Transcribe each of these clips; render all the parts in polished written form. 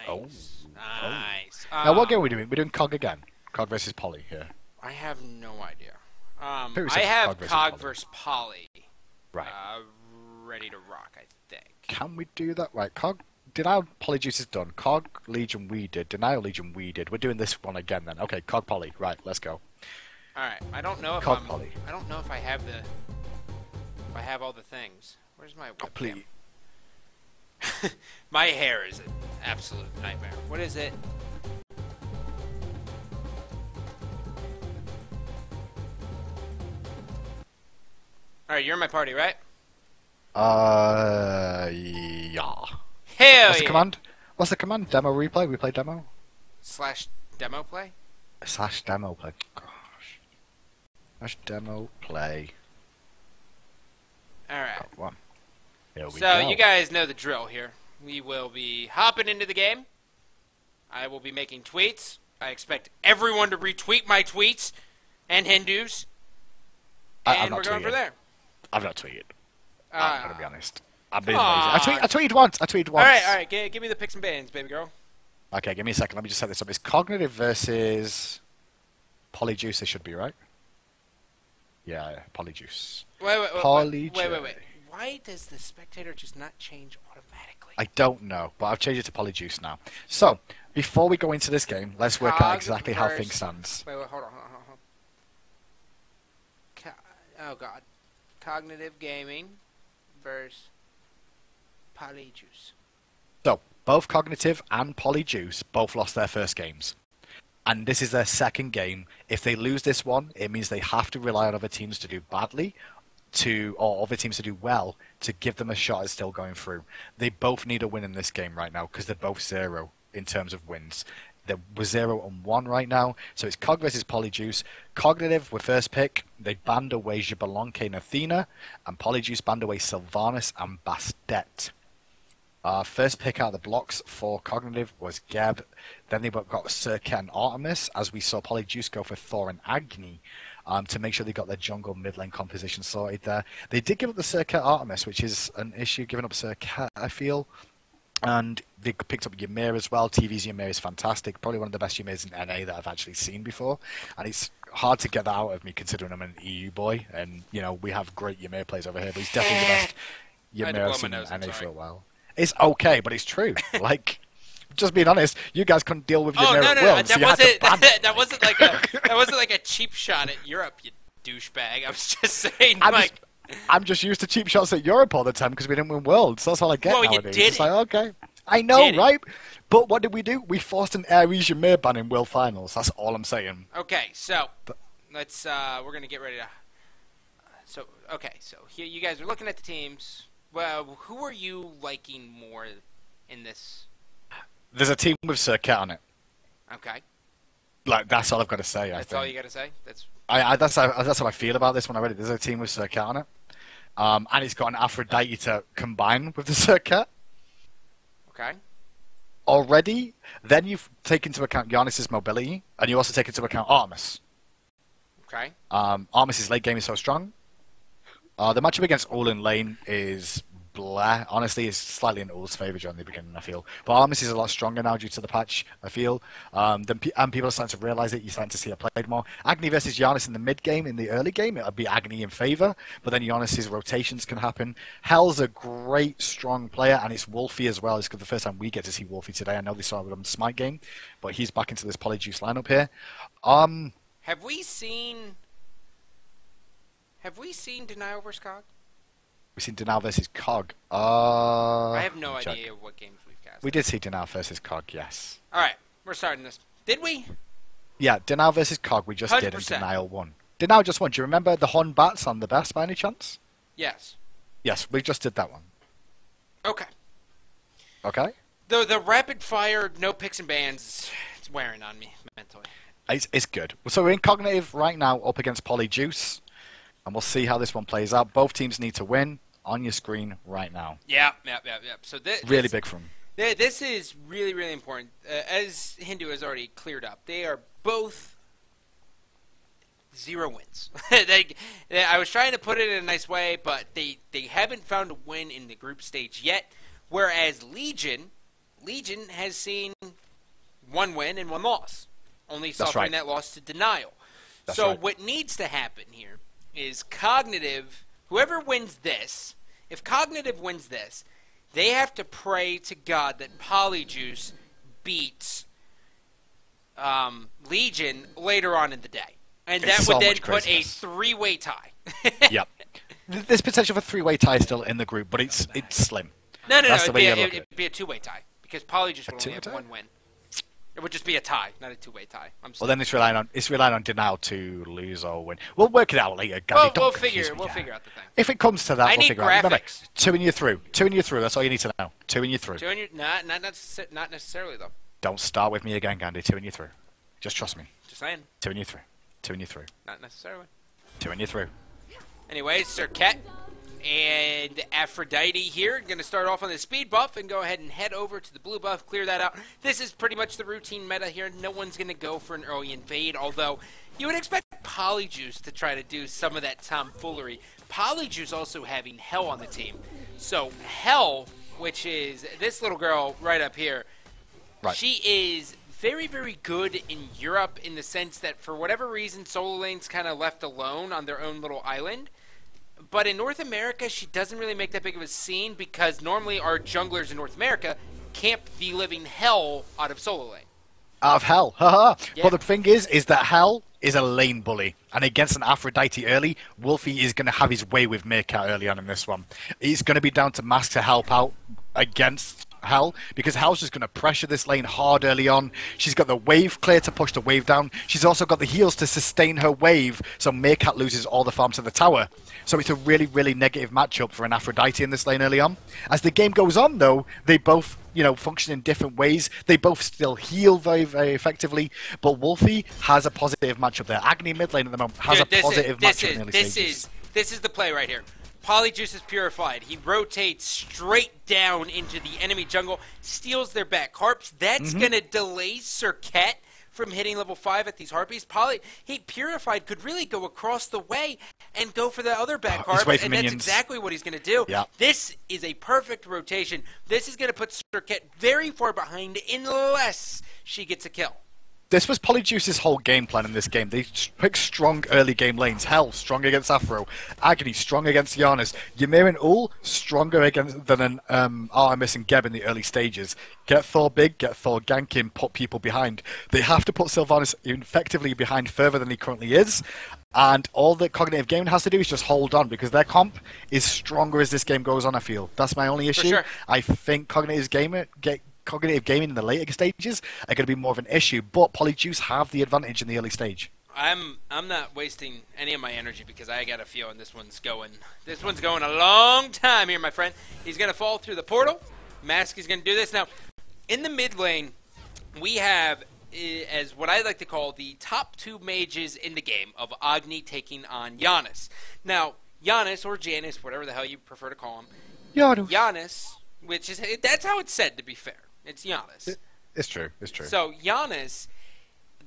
Oh. Nice. Now, what game are we doing? We're doing Cog again. Cog versus Poly here. I have no idea. Who is I it? have Cog Cog versus versus Poly. Right. Ready to rock, I think. Can we do that? Right, Cog. Denial Polyjuice is done. Cog Legion we did. Denial Legion we did. We're doing this one again then. Okay, Cog Poly. Right, let's go. All right. I don't know if Cog Poly. I don't know if I have the. If I have all the things. Where's my webcam? Please. My hair is an absolute nightmare. What is it? All right, you're in my party, right? Yeah. Hell What's the yeah. command? What's the command? Demo replay? Replay demo? / demo play? / demo play. Gosh. / demo play. All right. Got one. Here we So go. you guys know the drill here. We will be hopping into the game. I will be making tweets. I expect everyone to retweet my tweets and Hindus. I'm And not we're going tweeting. for there. I've not tweeted. I'm gonna be honest. I've been come lazy. on. I tweeted once. All right. Give me the picks and bans, baby girl. Okay, give me a second. Let me just set this up. It's Cognitive versus Polyjuice. They should be right. Yeah, Polyjuice. Wait. Why does the spectator just not change automatically? I don't know, but I've changed it to Polyjuice now. So before we go into this game, let's work out exactly how things stands. Wait, hold on. Oh God, Cognitive Gaming versus Polyjuice. So both Cognitive and Polyjuice both lost their first games. And this is their second game. If they lose this one, it means they have to rely on other teams to do badly, or other teams to do well, to give them a shot at still going through. They both need a win in this game right now because they're both 0 in terms of wins. They're 0-1 right now, so it's Cog versus Polyjuice. Cognitive were first pick. They banned away Jabelonke and Athena, and Polyjuice banned away Sylvanas and Bastet. First pick out of the blocks for Cognitive was Geb. Then they got Circa and Artemis, as we saw Polyjuice go for Thor and Agni to make sure they got their jungle mid lane composition sorted there. They did give up the Circa Artemis, which is an issue, giving up Circa, I feel. And they picked up Ymir as well. TV's Ymir is fantastic. Probably one of the best Ymirs in NA that I've actually seen before. And it's hard to get that out of me considering I'm an EU boy. And, you know, we have great Ymir players over here, but he's definitely the best Ymir I've seen in NA for a while. It's okay, but it's true. Like, just being honest, you guys couldn't deal with Ymir at will, so you had to ban it. That wasn't like a cheap shot at Europe, you douchebag. I was just saying, I'm just used to cheap shots at Europe all the time because we didn't win Worlds. That's all I get nowadays. You did it's like, okay. I know, right? But what did we do? We forced an Ares Ymir ban in World Finals. That's all I'm saying. Okay, so let's we're going to get ready to so here you guys are looking at the teams. Well, who are you liking more in this? There's a team with Circuit on it. Okay. Like, that's all I've got to say, That's all you got to say? That's how I feel about this when I read it. There's a team with Circuit on it. And it's got an Aphrodite to combine with the Circuit. Okay. Already, then you've taken into account Giannis's mobility, and you also take into account Artemis. Okay. Artemis's late game is so strong. The matchup against Ul in lane is blah. Honestly, it's slightly in Ul's favour during the beginning, I feel. But Artemis is a lot stronger now due to the patch, I feel. And people are starting to realise it. You're starting to see it played more. Agni versus Giannis in the mid game, in the early game, it'll be Agni in favour. But then Giannis's rotations can happen. Hell's a great, strong player, and it's Wolfie as well. It's the first time we get to see Wolfie today. I know they saw it on the Smite game, but he's back into this Polyjuice lineup here. Have we seen Denial vs. Cog? We've seen Denial versus Cog. I have no idea what games we've cast. We did see Denial versus Cog, yes. Alright, we're starting this. Did we? Yeah, Denial versus Cog we just 100%. Did, and Denial won. Denial just won. Do you remember the Horn Bats on the best by any chance? Yes. Yes, we just did that one. Okay. Okay? The rapid fire, no picks and bans, it's wearing on me mentally. It's good. So we're in Cognitive right now up against Polyjuice. And we'll see how this one plays out. Both teams need to win on your screen right now. Yeah. So really big for them. This is really, really important. As Hindu has already cleared up, they are both 0 wins. I was trying to put it in a nice way, but they haven't found a win in the group stage yet. Whereas Legion Legion has seen 1 win and 1 loss, only That's suffering right. that loss to Denial. That's So right. what needs to happen here is Cognitive, whoever wins this, if Cognitive wins this, they have to pray to God that Polyjuice beats Legion later on in the day. And It's that so would then much put a craziness. 3-way tie. Yep. There's potential for a 3-way tie still in the group, but it's slim. No, That's the way you look at it. it'd be a 2-way tie because Polyjuice would only two-way have tie? 1 win. It would just be a tie, not a 2-way tie. I'm Well, sorry. then it's relying on Denial to lose or win. We'll work it out later, Gandhi. We'll Don't confuse figure me, yeah. out the thing. If it comes to that, I we'll need figure it out. Remember, graphics. 2 and you're through. 2 and you're through. That's all you need to know. 2 and you're through. Not necessarily though. Don't start with me again, Gandhi. 2 and you're through. Just trust me. Just saying, 2 and you're through. 2 and you're through. not necessarily. 2 and you're through. Anyways, Serket and Aphrodite here going to start off on the speed buff and go ahead and head over to the blue buff, clear that out. This is pretty much the routine meta here. No one's going to go for an early invade, although you would expect Polyjuice to try to do some of that tomfoolery. Polyjuice also having Hell on the team. So Hell, which is this little girl right up here, Right. she is very, very good in Europe in the sense that for whatever reason, solo lane's kind of left alone on their own little island. But in North America, she doesn't really make that big of a scene because normally our junglers in North America camp the living hell out of solo lane. Out of Hell. Haha. Yeah. But the thing is that Hell is a lane bully. And against an Aphrodite early, Wolfie is going to have his way with Meerkat early on in this one. It's going to be down to Mask to help out against Hell, because Hell's just going to pressure this lane hard early on. She's got the wave clear to push the wave down. She's also got the heals to sustain her wave, so Meerkat loses all the farm to the tower. So it's a really, really negative matchup for an Aphrodite in this lane early on. As the game goes on, though, they both, function in different ways. They both still heal very, very effectively, but Wolfie has a positive matchup there. Agony mid lane at the moment has a positive matchup in the early stages. This is the play right here. Polyjuice is purified. He rotates straight down into the enemy jungle, steals their back harps. That's going to delay Serket from hitting level 5 at these harpies. He purified could really go across the way and go for the other back harps, away from and that's minions. exactly what he's going to do. Yeah. This is a perfect rotation. This is going to put Serket very far behind unless she gets a kill. This was Polyjuice's whole game plan in this game. They picked strong early game lanes. Hell, strong against Afro. Agony, strong against Giannis. Ymir and Ul, stronger than an Artemis and Geb in the early stages. Get Thor big, get Thor ganking, put people behind. They have to put Sylvanas effectively behind further than he currently is. And all that Cognitive Gaming has to do is just hold on, because their comp is stronger as this game goes on, I feel. That's my only issue. sure. I think Cognitive Gaming in the later stages are going to be more of an issue, but Polyjuice have the advantage in the early stage. I'm not wasting any of my energy because I got a feeling this one's going a long time here, my friend. He's going to fall through the portal. Mask is going to do this. Now, in the mid lane, we have, as what I like to call the top 2 mages in the game of Agni taking on Giannis. Now, Giannis, or Janus, whatever the hell you prefer to call him, Giannis, that's how it's said, to be fair. It's Giannis. It's true. So Giannis,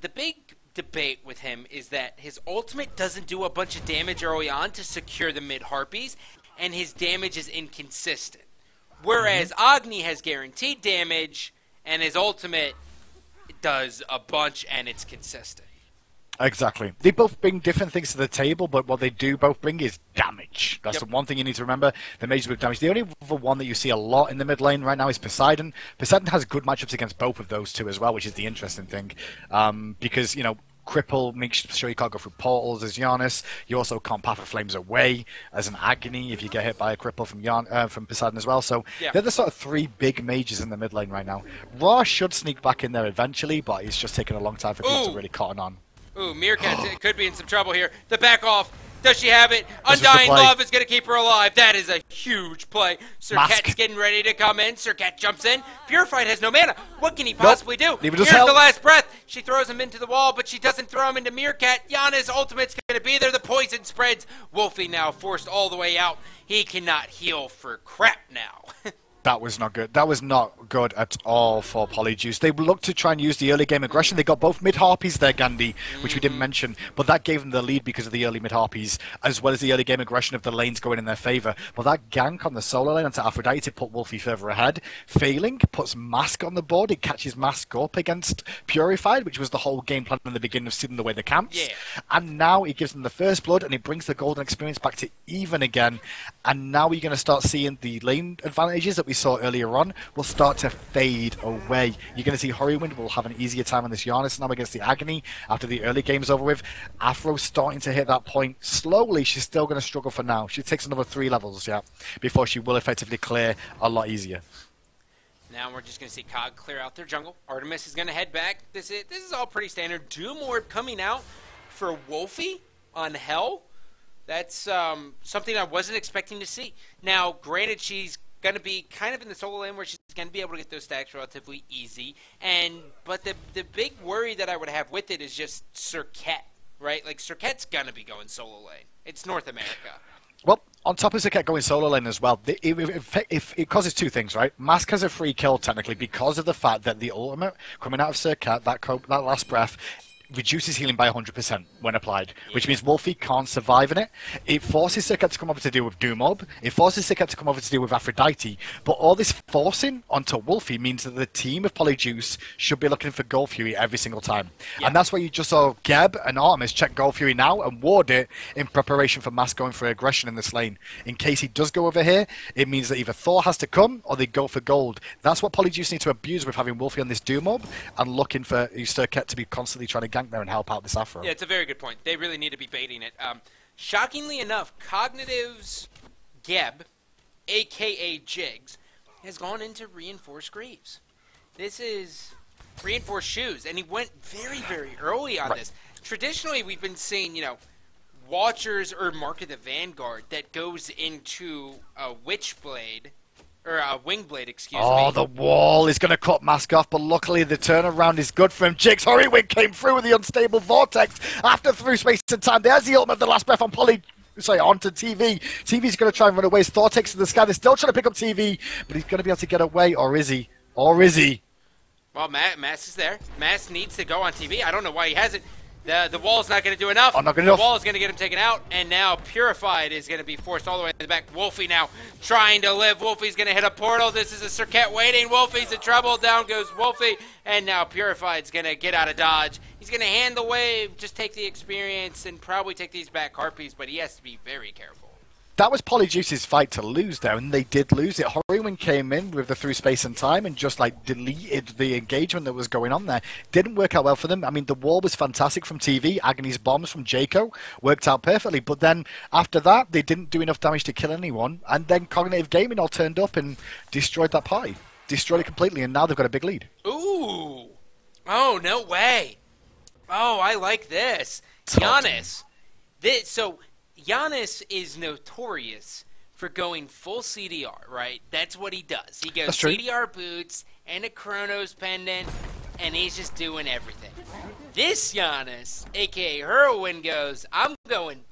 the big debate with him is that his ultimate doesn't do a bunch of damage early on to secure the mid harpies, and his damage is inconsistent. Whereas Agni has guaranteed damage, and his ultimate does a bunch, and it's consistent. Exactly. They both bring different things to the table, but what they do both bring is damage. That's the one thing you need to remember. The mages with damage. The only other one that you see a lot in the mid lane right now is Poseidon. Poseidon has good matchups against both of those two as well, which is the interesting thing. Because, Cripple makes sure you can't go through portals as Giannis. You also can't Path of Flames away as an Agony if you get hit by a Cripple from Poseidon as well. So they're the sort of 3 big mages in the mid lane right now. Ra should sneak back in there eventually, but it's just taking a long time for people to really cotton on. Ooh, Meerkat could be in some trouble here. The back off. Does she have it? This is the Undying play. Love is going to keep her alive. That is a huge play. Serket's Mask. getting ready to come in. Serket jumps in. Purified has no mana. What can he possibly do? Neither does Here's Hell. the last breath. She throws him into the wall, but she doesn't throw him into Meerkat. Giannis' ultimate's going to be there. The poison spreads. Wolfie now forced all the way out. He cannot heal for crap now. That was not good. That was not good at all for Polyjuice. They looked to try and use the early game aggression. They got both mid-harpies there, Gandhi, which we didn't mention, but that gave them the lead because of the early mid-harpies, as well as the early game aggression of the lanes going in their favor. But that gank on the solo lane onto Aphrodite to put Wolfie further ahead, failing, puts Mask on the board. It catches Mask up against Purified, which was the whole game plan in the beginning of sealing away the camps. Yeah. And now it gives them the first blood, and it brings the golden experience back to even again. And now you're going to start seeing the lane advantages that we saw earlier on will start to fade away. You're going to see Horrywind will have an easier time on this Giannis now against the Agony after the early game's over with. Afro's starting to hit that point slowly. She's still going to struggle for now. She takes another 3 levels, before she will effectively clear a lot easier. Now we're just going to see Cog clear out their jungle. Artemis is going to head back. This is all pretty standard. Doom Orb coming out for Wolfie on Hell. That's something I wasn't expecting to see. Now, granted, she's going to be kind of in the solo lane where she's going to be able to get those stacks relatively easy. But the big worry that I would have with it is just Serket, right? Like, Serket's going to be going solo lane. It's North America. Well, on top of Serket going solo lane as well, it causes 2 things, right? Mask has a free kill, technically, because of the fact that the ultimate coming out of Serket, that last breath, reduces healing by 100% when applied, which means Wolfie can't survive in it. It forces Serket to come over to deal with Doom Orb. It forces Serket to come over to deal with Aphrodite. But all this forcing onto Wolfie means that the team of Polyjuice should be looking for Gold Fury every single time. Yeah. And that's why you just saw Geb and Artemis check Gold Fury now and ward it in preparation for Mask going for aggression in this lane. In case he does go over here, it means that either Thor has to come or they go for gold. That's what Polyjuice need to abuse with having Wolfie on this Doom Orb and looking for Serket to be constantly trying to gank there and help out this Afro. Yeah, it's a very good point. They really need to be baiting it. Shockingly enough, Cognitive's Geb, a.k.a. Jigs, has gone into Reinforced Greaves. This is Reinforced Shoes, and he went very, very early on this. Traditionally, we've been seeing, Watchers or Mark of the Vanguard that goes into a Witchblade, or a Wingblade, excuse me. Oh, the wall is going to cut Mask off, but luckily the turnaround is good for him. Jigs Horrywind came through with the unstable vortex after through space and time. There's the ultimate of the last breath on onto TV. TV's going to try and run away. Thor takes to the sky. They're still trying to pick up TV, but he's going to be able to get away, or is he? Or is he? Well, Mass is there. Mass needs to go on TV. I don't know why he hasn't. The wall's not going to do enough. Oh, not good the enough. wall is going to get him taken out, and now Purified is going to be forced all the way to the back. Wolfie now trying to live. Wolfie's going to hit a portal. This is a Serket waiting. Wolfie's in trouble. Down goes Wolfie, and now Purified's going to get out of dodge. He's going to hand the wave, just take the experience, and probably take these back harpies, but he has to be very careful. That was Polyjuice's fight to lose there, and they did lose it. Horrywind came in with the through space and time and just deleted the engagement that was going on there. Didn't work out well for them. I mean, the wall was fantastic from TV. Agony's bombs from Jaco worked out perfectly, but then after that, they didn't do enough damage to kill anyone, and then Cognitive Gaming all turned up and destroyed that party. Destroyed it completely, and now they've got a big lead. Ooh. Oh, no way. Oh, I like this. Giannis. So Giannis is notorious for going full CDR, right? That's what he does. He goes CDR boots and a Chronos pendant, and he's just doing everything. This Giannis, a.k.a. Heroin, goes, I'm going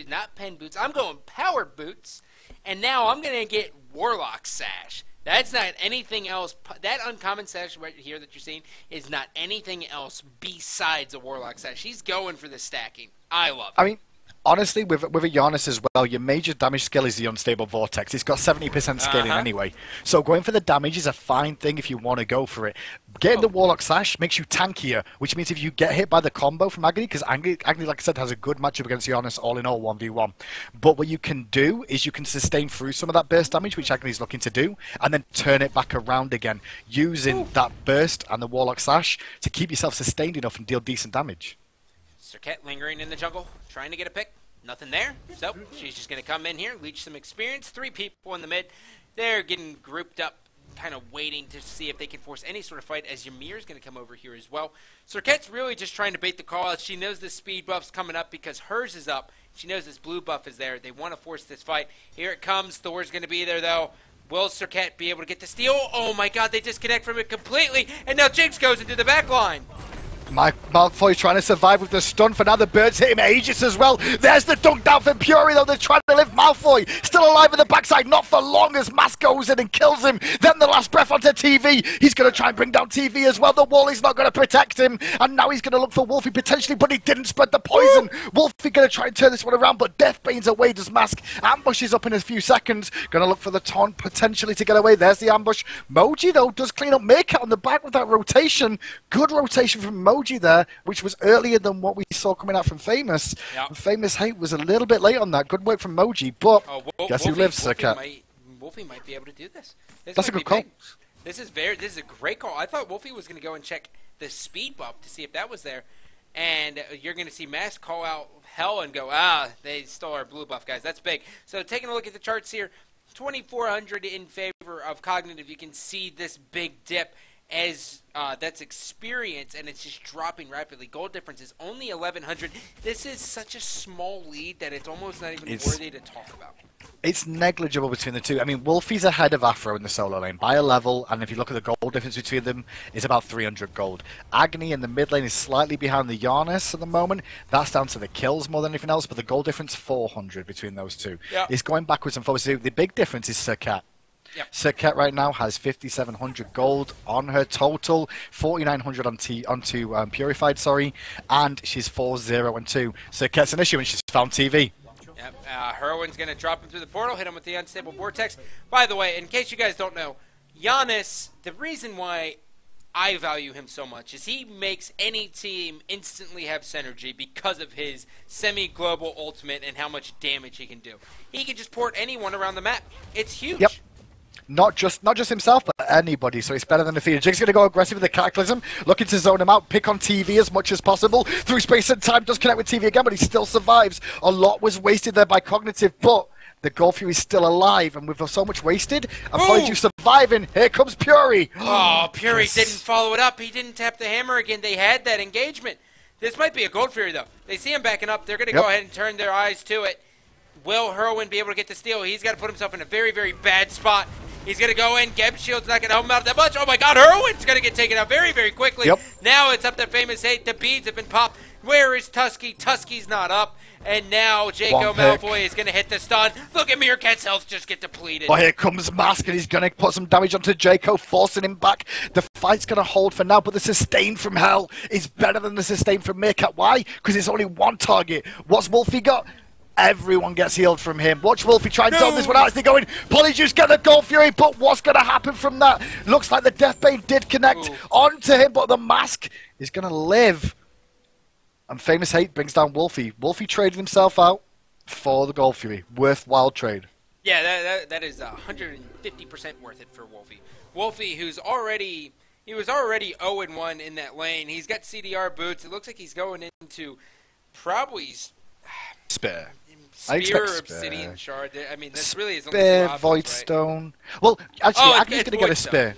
not pen boots, I'm going power boots, and now I'm going to get Warlock Sash. That's not anything else. That uncommon sash right here that you're seeing is not anything else besides a Warlock Sash. He's going for the stacking. I love it. I mean, honestly, with a Giannis as well, your major damage skill is the Unstable Vortex. It's got 70% scaling anyway. So going for the damage is a fine thing if you want to go for it. Getting the Warlock Sash makes you tankier, which means if you get hit by the combo from Agony, because Agony, like I said, has a good matchup against Giannis all in all 1v1. But what you can do is you can sustain through some of that burst damage, which Agony's looking to do, and then turn it back around again, using that burst and the Warlock Sash to keep yourself sustained enough and deal decent damage. Serket lingering in the jungle, trying to get a pick. Nothing there, so she's just going to come in here, leech some experience. 3 people in the mid. They're getting grouped up, kind of waiting to see if they can force any sort of fight, as Ymir's going to come over here as well. Serket's really just trying to bait the call out. She knows the speed buff's coming up because hers is up. She knows this blue buff is there. They want to force this fight. Here it comes. Thor's going to be there, though. Will Serket be able to get the steal? Oh, my God, they disconnect from it completely, and now Jinx goes into the back line. Malfoy's trying to survive with the stun for now. The birds hit him Aegis as well. There's the dunk down from Fury, though. They're trying to lift Malfoy. Still alive in the backside, not for long as Mask goes in and kills him. Then the last breath onto TV. He's going to try and bring down TV as well. The wall is not going to protect him. And now he's going to look for Wolfie potentially, but he didn't spread the poison. Wolfie going to try and turn this one around, but Deathbane's away. Does Mask ambushes up in a few seconds. Going to look for the taunt potentially to get away. There's the ambush. Moji, though, does clean up. Make it on the back with that rotation. Good rotation from Moji there, which was earlier than what we saw coming out from Famous. Yep. Famous Hate was a little bit late on that. Good work from Moji, but guess who lives, Sirkat? Wolfie might be able to do this. That's a good call. This is a great call. I thought Wolfie was going to go and check the speed buff to see if that was there, and you're going to see Mask call out Hell and go, they stole our blue buff, guys. That's big. So taking a look at the charts here, 2,400 in favor of Cognitive. You can see this big dip as that's experience, and it's just dropping rapidly. Gold difference is only 1,100. This is such a small lead that it's almost not even worthy to talk about. It's negligible between the two. I mean, Wolfie's ahead of Afro in the solo lane by a level, and if you look at the gold difference between them, it's about 300 gold. Agni in the mid lane is slightly behind the Giannis at the moment. That's down to the kills more than anything else, but the gold difference 400 between those two. Yep. It's going backwards and forwards. The big difference is Sirkat. Yep. Sirkat right now has 5,700 gold on her total, 4,900 onto Purified, and she's 4-0-2. Sirkat's an issue, and she's found TV. Yep. Heroine's going to drop him through the portal, hit him with the Unstable Vortex. By the way, in case you guys don't know, Giannis, the reason why I value him so much is he makes any team instantly have synergy because of his semi-global ultimate and how much damage he can do. He can just port anyone around the map. It's huge. Yep. Not just himself, but anybody. So it's better than the Feeder. Jig's going to go aggressive with the Cataclysm, looking to zone him out, pick on TV as much as possible. Through space and time, does connect with TV again, but he still survives. A lot was wasted there by Cognitive, but the Gold Fury is still alive, and with so much wasted, and Polyjuice surviving, here comes Fury. Oh, Fury didn't follow it up. He didn't tap the hammer again. They had that engagement. This might be a Gold Fury, though. They see him backing up. They're going to go ahead and turn their eyes to it. Will Heroine be able to get the steal? He's got to put himself in a very, very bad spot. He's going to go in. Geb Shield's not going to help him out that much. Oh, my God. Heroine's going to get taken out very, very quickly. Yep. Now it's up to Famous Hate. The beads have been popped. Where is Tusky? Tusky's not up. And now Draco Malfoy is going to hit the stun. Look at Meerkat's health just get depleted. Well, here comes Mask, and he's going to put some damage onto Draco, forcing him back. The fight's going to hold for now, but the sustain from Hell is better than the sustain from Meerkat. Why? Because it's only one target. What's Wolfie got? Everyone gets healed from him. Watch Wolfie try and zone this one out as they go in. Polyjuice get the Gold Fury, but what's going to happen from that? Looks like the Deathbane did connect onto him, but the Mask is going to live. And Famous Hate brings down Wolfie. Wolfie traded himself out for the Gold Fury. Worthwhile trade. Yeah, that is 150% worth it for Wolfie. Wolfie, he was already 0-1 in that lane. He's got CDR boots. It looks like he's going into probably Spear. Spear, Obsidian Shard. I mean, that's really his only Spear, options, Void right? Stone. Well, actually, Agni's going to get a Spear.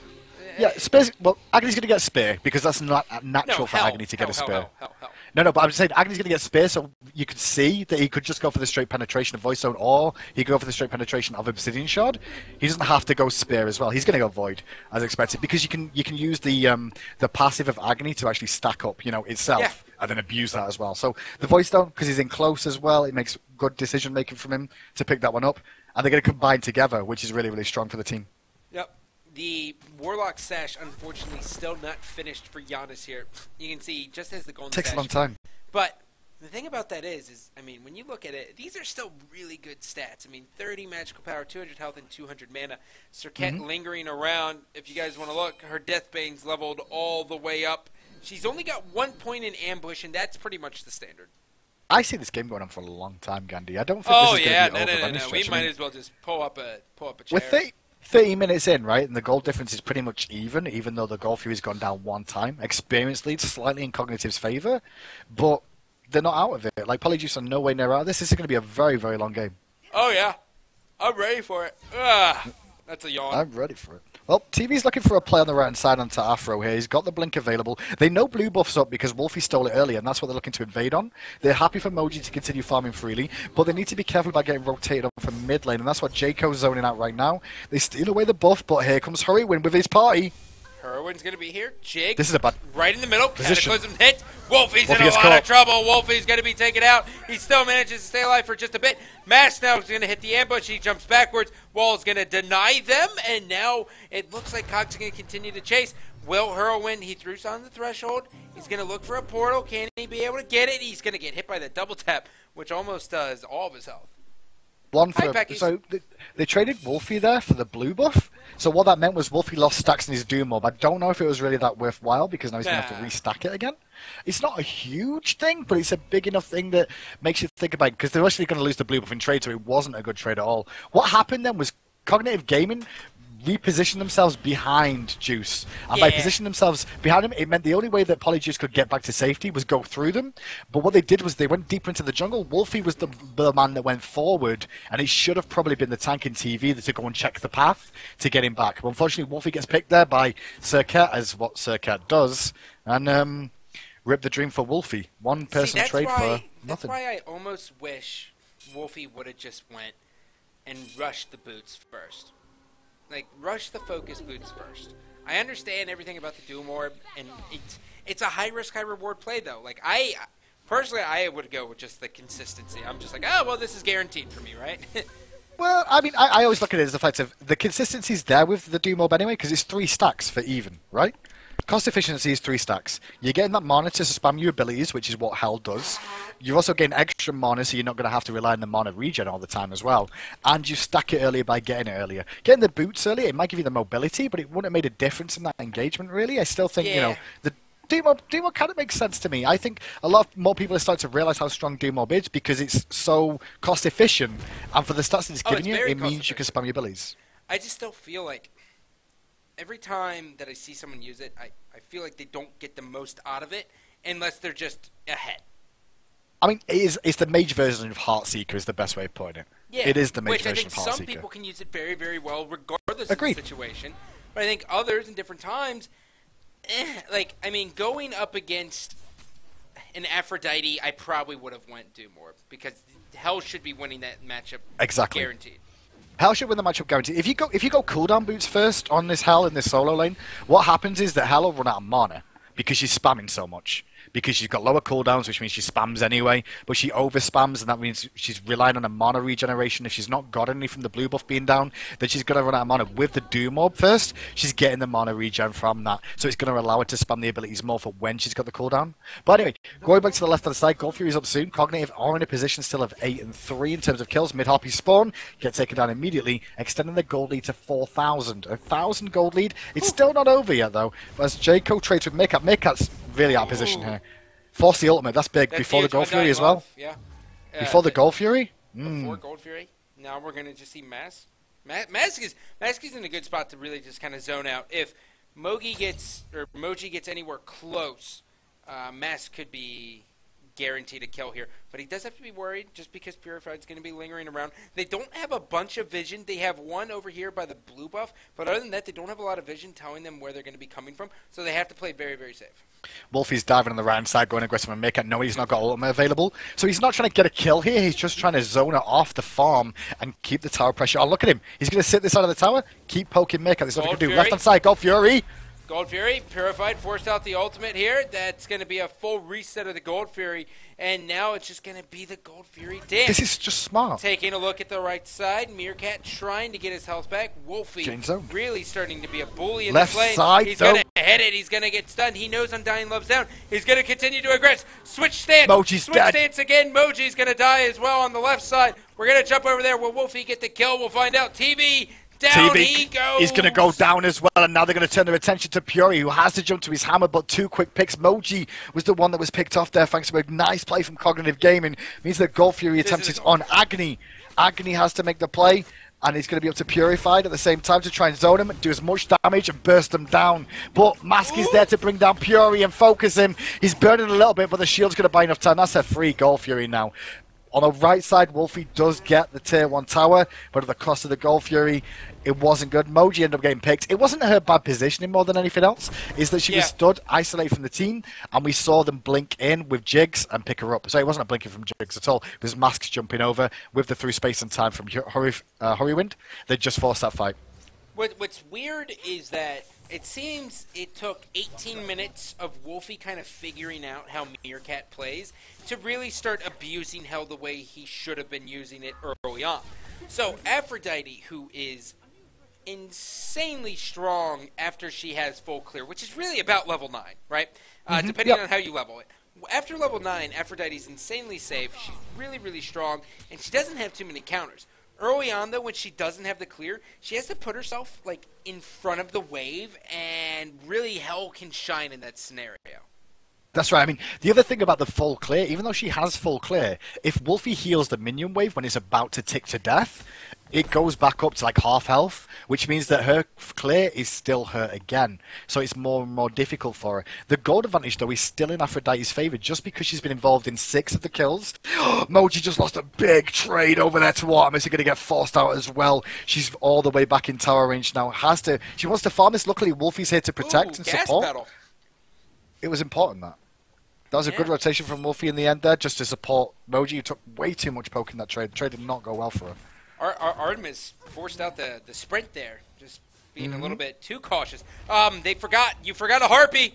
Yeah, Spear's, well, Agni's going to get a Spear because that's not natural for Agni to get a Spear. Hell. No, but I'm just saying Agni's going to get Spear, so you could see that he could just go for the straight penetration of Void Stone, or he could go for the straight penetration of Obsidian Shard. He doesn't have to go Spear as well. He's going to go Void as expected because you can use the passive of Agni to actually stack up, itself. And then abuse that as well. So the Void Stone, because he's in close as well, it makes good decision making from him to pick that one up. And they're going to combine together, which is really, really strong for the team. Yep. The Warlock Sash, unfortunately, still not finished for Giannis here. You can see just as the Golden Sash. Takes a long time. But the thing about that is, I mean, when you look at it, these are still really good stats. I mean, 30 magical power, 200 health, and 200 mana. Sirkat lingering around. If you guys want to look, her Deathbane's leveled all the way up. She's only got 1 point in ambush, and that's pretty much the standard. I see this game going on for a long time, Gandhi. I don't think this is going to be over. No. We might as well just pull up a chair. We're 30 minutes in, right? And the goal difference is pretty much even though the Gold Fury's gone down one time. Experience leads slightly in Cognitive's favour, but they're not out of it. Like, Polyjuice are no way near out of this. This is going to be a very, very long game. Oh, yeah. I'm ready for it. That's a yawn. I'm ready for it. Well, TV's looking for a play on the right-hand side onto Afro here. He's got the blink available. They know blue buff's up because Wolfie stole it earlier, and that's what they're looking to invade on. They're happy for Moji to continue farming freely, but they need to be careful about getting rotated up from mid lane, and that's what Jaco's zoning out right now. They steal away the buff, but here comes Heroine with his party. Heroine's going to be here. Jake. This is a bad right in the middle. position. Cataclysm hit. Wolfie's Wolfie in a gets lot caught. of trouble. Wolfie's going to be taken out. He still manages to stay alive for just a bit. Mask now is going to hit the ambush. He jumps backwards. Wall's going to deny them, and now it looks like Cog's going to continue to chase. Will Hurlwind, he threw on the threshold. He's going to look for a portal. Can he be able to get it? He's going to get hit by the double tap, which almost does all of his health. So they traded Wolfie there for the blue buff. So what that meant was Wolfie lost stacks in his Doom Orb. I don't know if it was really that worthwhile because now he's going to have to restack it again. It's not a huge thing, but it's a big enough thing that makes you think about it because they're actually going to lose the blue buff in trade, so it wasn't a good trade at all. What happened then was Cognitive Gaming repositioned themselves behind Juice. And by positioning themselves behind him, it meant the only way that Polyjuice could get back to safety was go through them. But what they did was they went deeper into the jungle. Wolfie was the man that went forward, and it should have probably been the tank in TV to go and check the path to get him back. But unfortunately, Wolfie gets picked there by Sir Cat, as what Sir Cat does, and rip the dream for Wolfie. One person trade for nothing. That's why I almost wish Wolfie would have just went and rushed the boots first. Like, rush the focus boots first. I understand everything about the Doom Orb, and it's a high-risk, high-reward play, though. Like, personally, I would go with just the consistency. I'm just like, oh, well, this is guaranteed for me, right? Well, I mean, I always look at it as the fact of the consistency's there with the Doom Orb anyway, because it's 3 stacks for even, right? Cost efficiency is 3 stacks. You're getting that mana to spam your abilities, which is what Hell does. You're also getting extra mana, so you're not going to have to rely on the mana regen all the time as well. And you stack it earlier by getting it earlier. Getting the boots earlier, it might give you the mobility, but it wouldn't have made a difference in that engagement, really. I still think, you know, the Doom Orb kind of makes sense to me. I think a lot more people are starting to realize how strong Doom Orb is because it's so cost efficient. And for the stats it's giving you, it means you can spam your abilities. I just still feel like every time that I see someone use it, I feel like they don't get the most out of it unless they're just ahead. I mean, it's the mage version of Heartseeker is the best way of putting it. Yeah, it is the mage version of Heartseeker. Which I think some people can use it very, very well regardless of the situation. But I think others in different times, like, I mean, going up against an Aphrodite, I probably would have went Doom Orb because Hell should be winning that matchup guaranteed. Hell should win the matchup guaranteed. If you go cooldown boots first on this Hell in this solo lane, what happens is that Hell will run out of mana because she's spamming so much. Because she's got lower cooldowns, which means she spams anyway, but she over-spams, and that means she's relying on a mana regeneration. If she's not got any from the blue buff being down, then she's going to run out of mana. With the Doom Orb first, she's getting the mana regen from that, so it's going to allow her to spam the abilities more for when she's got the cooldown. But anyway, going back to the left-hand side, Gold Fury's up soon. Cognitive are in a position still of 8 and 3 in terms of kills. Mid-Harpy spawn, get taken down immediately, extending the gold lead to 4,000. 1,000 gold lead. It's still not over yet, though, as Jayco trades with Maycat. Maycat's really out of position here. Force the ultimate, that's big. Before the Gold Fury as well? Yeah. Before the Gold Fury? Before Gold Fury. Now we're going to just see Mask. Mask is in a good spot to really just kind of zone out. If Moji gets anywhere close, Mask could be guaranteed a kill here. But he does have to be worried just because Purified's going to be lingering around. They don't have a bunch of vision. They have one over here by the blue buff. But other than that, they don't have a lot of vision telling them where they're going to be coming from. So they have to play very, very safe. Wolfie's diving on the right side, going aggressive and make it. No, he's not got ultimate available. So he's not trying to get a kill here. He's just trying to zone it off the farm and keep the tower pressure. Oh, look at him. He's going to sit this side of the tower, keep poking Maycat. There's nothing he can do. Left-hand side, Gold Fury. Gold Fury, Purified, forced out the ultimate here. That's going to be a full reset of the Gold Fury. And now it's just going to be the Gold Fury dance. This is just smart. Taking a look at the right side, Meerkat trying to get his health back. Wolfie really starting to be a bully in left this lane. Side, he's going to hit it. He's going to get stunned. He knows Undying Love's down. He's going to continue to aggress. Switch stance. Moji's Switch dead. Stance again. Moji's going to die as well on the left side. We're going to jump over there. Will Wolfie get the kill? We'll find out. TV. Down he goes. He's going to go down as well, and now they're going to turn their attention to Puri, who has to jump to his hammer, but 2 quick picks. Moji was the one that was picked off there, thanks to a nice play from Cognitive Gaming. Means that Gold Fury attempts it on Agony. Agony has to make the play, and he's going to be up to Purified at the same time to try and zone him, do as much damage, and burst him down. But Mask is there to bring down Puri and focus him. He's burning a little bit, but the shield's going to buy enough time. That's a free Gold Fury now. On the right side, Wolfie does get the tier 1 tower, but at the cost of the Gold Fury, it wasn't good. Moji ended up getting picked. It wasn't her bad positioning more than anything else. It's that she was stood, isolated from the team, and we saw them blink in with Jigs and pick her up. So it wasn't a blinking from Jigs at all. It was Masks jumping over with the through space and time from Hurrywind. They just forced that fight. What's weird is that it seems it took 18 minutes of Wolfie kind of figuring out how Meerkat plays to really start abusing Hell the way he should have been using it early on. So Aphrodite, who is insanely strong after she has full clear, which is really about level 9, right? Depending on how you level it. After level 9, Aphrodite's insanely safe. She's really, really strong, and she doesn't have too many counters. Early on, though, when she doesn't have the clear, she has to put herself, like, in front of the wave, and really Hell can shine in that scenario. That's right. I mean, the other thing about the full clear, even though she has full clear, if Wolfie heals the minion wave when it's about to tick to death, it goes back up to like half health, which means that her clear is still hurt again. So it's more and more difficult for her. The gold advantage, though, is still in Aphrodite's favour just because she's been involved in 6 of the kills. Moji just lost a big trade over there to Artemis. She's going to get forced out as well. She's all the way back in tower range now. She wants to farm this. Luckily, Wolfie's here to protect and support. Battle. It was important that was a good rotation from Wolfie in the end there, just to support Moji, who took way too much poke in that trade. The trade did not go well for her. Artemis forced out the sprint there, just being a little bit too cautious. You forgot a Harpy.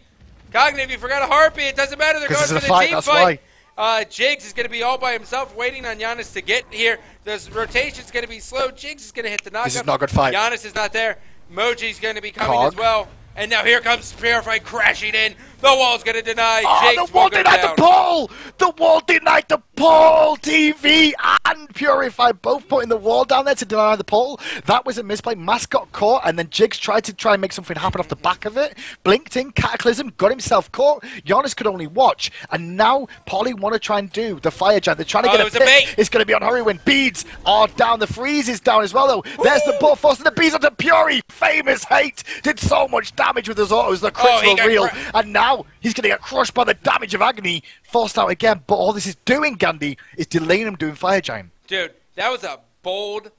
Cognitive, you forgot a Harpy. It doesn't matter. They're going for the team fight. Jigs is going to be all by himself, waiting on Giannis to get here. The rotation's going to be slow. Jigs is going to hit the knockout. This is not a good fight. Giannis is not there. Moji's going to be coming as well. And now here comes Purify crashing in. The wall's going to deny. The wall denied the pull! The wall denied the pull! TV and Purify both putting the wall down there to deny the pull. That was a misplay. Mask got caught, and then Jigs tried to and make something happen off the back of it. Blinked in, Cataclysm, got himself caught. Giannis could only watch. And now Poly want to try and do the Fire Giant. They're trying to get a pick. It's going to be on Hurrywin. Beads are down. The freeze is down as well, though. There's the buff force and the beads onto Puri. Famous hate. Did so much damage with his autos. The crits were real. And now he's going to get crushed by the damage of Agony. Forced out again. But all this is doing, Gandhi, is delaying him doing Fire Giant. Dude, that was a bold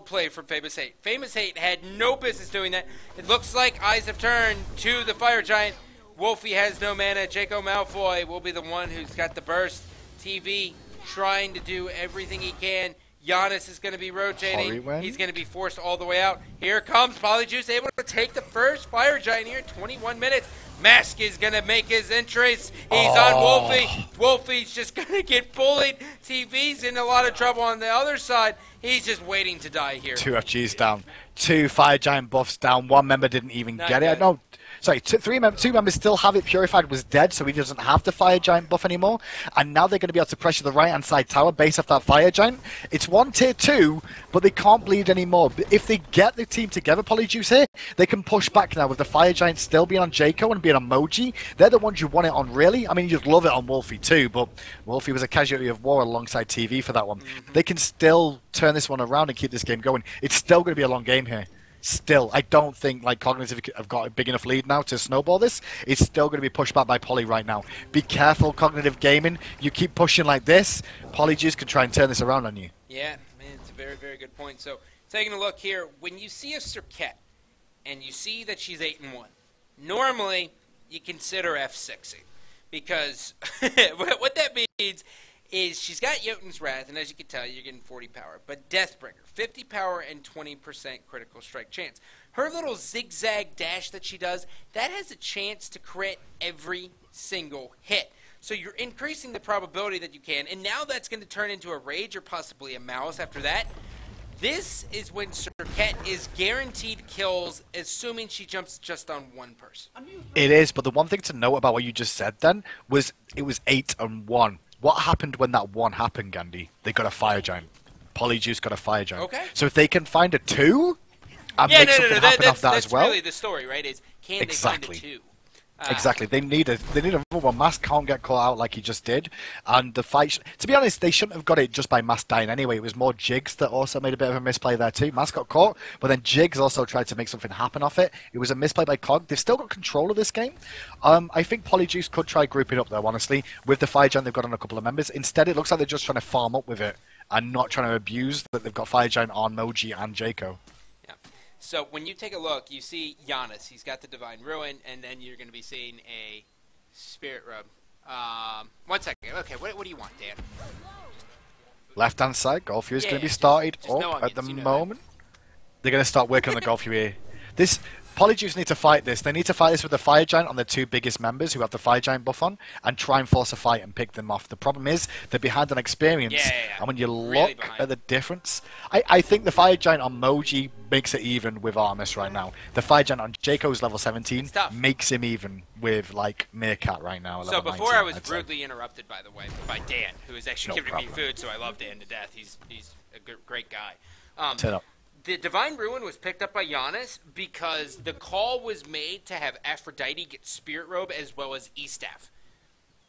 play from Famous Hate. Famous Hate had no business doing that. It looks like eyes have turned to the Fire Giant. Wolfie has no mana. Draco Malfoy will be the one who's got the burst. TV trying to do everything he can. Giannis is going to be rotating. He's going to be forced all the way out. Here comes Polyjuice, able to take the first Fire Giant here. 21 minutes. Mask is going to make his entrance. He's on Wolfie. Wolfie's just going to get bullied. TV's in a lot of trouble on the other side. He's just waiting to die here. 2 FGs down. 2 Fire Giant buffs down. 1 member didn't even get it. No. Sorry, 2 members still have it. Purified was dead, so he doesn't have the Fire Giant buff anymore. And now they're going to be able to pressure the right-hand side tower based off that Fire Giant. It's 1 tier 2, but they can't bleed anymore. But if they get the team together, Polyjuice here, they can push back now with the Fire Giant still being on Jaco and being on Moji. They're the ones you want it on, really. I mean, you'd love it on Wolfie too, but Wolfie was a casualty of war alongside TV for that one. They can still turn this one around and keep this game going. It's still going to be a long game here. Still, I don't think like Cognitive have got a big enough lead now to snowball this. It's still going to be pushed back by Poly right now. Be careful, Cognitive Gaming. You keep pushing like this, Polyjuice can try and turn this around on you. Yeah, man, it's a very, very good point. So, taking a look here, when you see a Serket and you see that she's 8-1, normally you consider F6ing because what that means is she's got Jotun's Wrath, and as you can tell, you're getting 40 power. But Deathbringer, 50 power and 20% critical strike chance. Her little zigzag dash that she does, that has a chance to crit every single hit. So you're increasing the probability that you can, and now that's going to turn into a Rage or possibly a Malice after that. This is when Serket is guaranteed kills, assuming she jumps just on one person. It is, but the one thing to note about what you just said then was it was 8-1. What happened when that 1 happened, Gandhi? They got a Fire Giant. Polyjuice got a Fire Giant. Okay. So if they can find a 2 and make something happen off that as well. That's really the story, right? Is can they find a 2? Exactly. They need another one. Mask can't get caught out like he just did. And the fight, to be honest, they shouldn't have got it just by Mask dying anyway. It was more Jigs that also made a bit of a misplay there too. Mask got caught, but then Jigs also tried to make something happen off it. It was a misplay by Cog. They've still got control of this game. I think Polyjuice could try grouping up though, honestly. With the Fire Giant they've got on a couple of members. Instead, it looks like they're just trying to farm up with it and not trying to abuse that they've got Fire Giant on Moji and Jaco. So when you take a look, you see Giannis. He's got the Divine Ruin, and then you're going to be seeing a Spirit Rub. 1 second. Okay, what do you want, Dan? Left-hand side, Golf Fury is going to be started just up at the moment. They're going to start working on the Golf Fury. This Polyjuice need to fight this. They need to fight this with the Fire Giant on the two biggest members who have the Fire Giant buff on and try and force a fight and pick them off. The problem is they're behind on experience. And when you really look at the difference, I think the Fire Giant on Moji makes it even with Armis right now. The Fire Giant on Jayco's level 17 makes him even with like Meerkat right now. So before 19, I was rudely interrupted, by the way, by Dan, who is actually giving me food, so I love Dan to death. He's a great guy. Turn up. The Divine Ruin was picked up by Giannis because the call was made to have Aphrodite get Spirit Robe as well as E-Staff.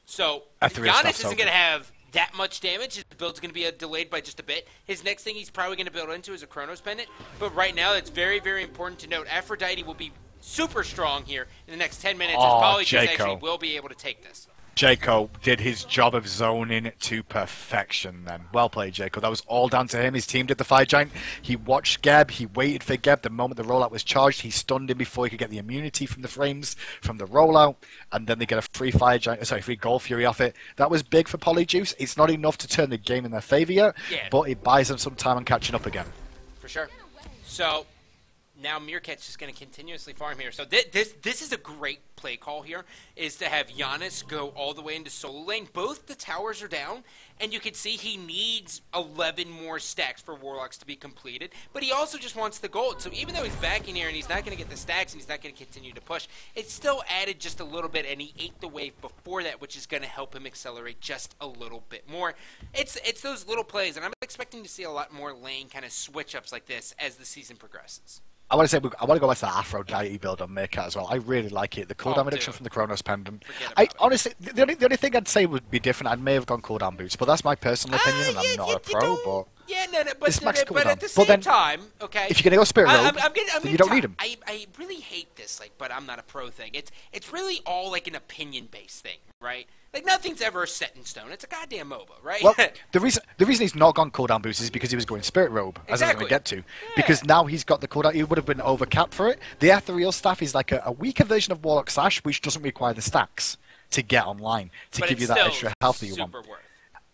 So Giannis isn't going to have that much damage. His build's going to be delayed by just a bit. His next thing he's probably going to build into is a Chronos Pendant. But right now, it's very, very important to note Aphrodite will be super strong here in the next 10 minutes as Polyjuice actually will be able to take this. Jayco did his job of zoning to perfection then. Well played, Jayco. That was all down to him. His team did the Fire Giant. He watched Geb. He waited for Geb. The moment the rollout was charged, he stunned him before he could get the immunity from the frames from the rollout. And then they get a free Gold Fury off it. That was big for Polyjuice. It's not enough to turn the game in their favor yet, but it buys them some time on catching up again. For sure. So now Meerkat's just going to continuously farm here. So this is a great play call here, is to have Giannis go all the way into solo lane. Both the towers are down, and you can see he needs 11 more stacks for Warlocks to be completed, but he also just wants the gold. So even though he's backing here and he's not going to get the stacks and he's not going to continue to push, it still added just a little bit, and he ate the wave before that, which is going to help him accelerate just a little bit more. It's those little plays, and I'm expecting to see a lot more lane kind of switch-ups like this as the season progresses. I want to go back to the Aphrodite build on Meerkat as well. I really like it. The cooldown reduction from the Chronos Pendant. Honestly, the only thing I'd say would be different. I may have gone cooldown boots, but that's my personal opinion, and I'm not a pro. But but at the same time, okay. If you're gonna go Spirit Robe, then you don't need him. I really hate this, but I'm not a pro thing. It's really all like an opinion-based thing, right? Like, nothing's ever set in stone. It's a goddamn MOBA, right? Well, the reason he's not gone cooldown boost is because he was going Spirit Robe, as I was going to get to. Because now he's got the cooldown. He would have been overcapped for it. The Ethereal Staff is like a weaker version of Warlock Sash, which doesn't require the stacks to get online, to give you that extra health that you want.